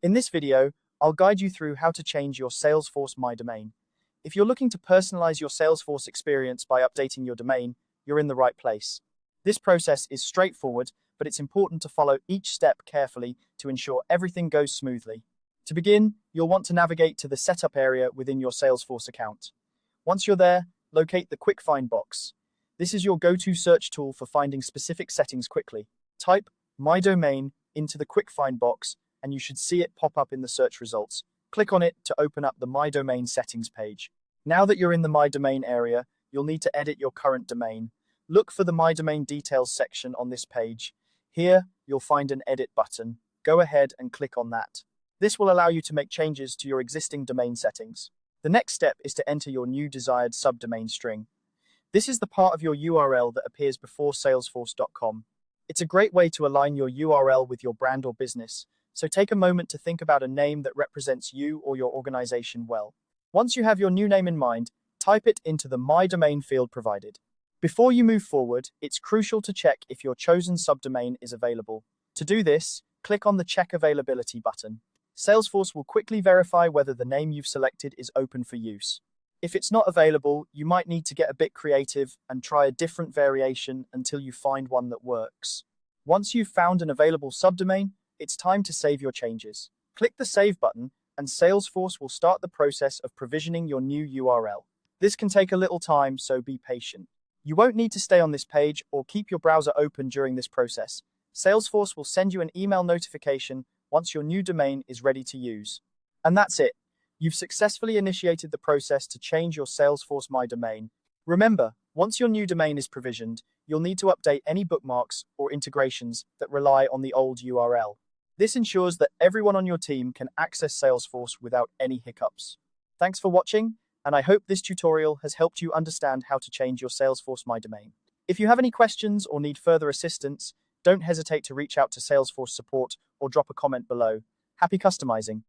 In this video, I'll guide you through how to change your Salesforce My Domain. If you're looking to personalize your Salesforce experience by updating your domain, you're in the right place. This process is straightforward, but it's important to follow each step carefully to ensure everything goes smoothly. To begin, you'll want to navigate to the Setup area within your Salesforce account. Once you're there, locate the Quick Find box. This is your go-to search tool for finding specific settings quickly. Type My Domain into the Quick Find box, and you should see it pop up in the search results. Click on it to open up the My Domain settings page. Now that you're in the My Domain area, you'll need to edit your current domain. Look for the My Domain Details section on this page. Here, you'll find an Edit button. Go ahead and click on that. This will allow you to make changes to your existing domain settings. The next step is to enter your new desired subdomain string. This is the part of your URL that appears before salesforce.com. It's a great way to align your URL with your brand or business, so take a moment to think about a name that represents you or your organization well. Once you have your new name in mind, type it into the My Domain field provided. Before you move forward, it's crucial to check if your chosen subdomain is available. To do this, click on the Check Availability button. Salesforce will quickly verify whether the name you've selected is open for use. If it's not available, you might need to get a bit creative and try a different variation until you find one that works. Once you've found an available subdomain, it's time to save your changes. Click the Save button, and Salesforce will start the process of provisioning your new URL. This can take a little time, so be patient. You won't need to stay on this page or keep your browser open during this process. Salesforce will send you an email notification once your new domain is ready to use. And that's it. You've successfully initiated the process to change your Salesforce My Domain. Remember, once your new domain is provisioned, you'll need to update any bookmarks or integrations that rely on the old URL. This ensures that everyone on your team can access Salesforce without any hiccups. Thanks for watching, and I hope this tutorial has helped you understand how to change your Salesforce My Domain. If you have any questions or need further assistance, don't hesitate to reach out to Salesforce support or drop a comment below. Happy customizing!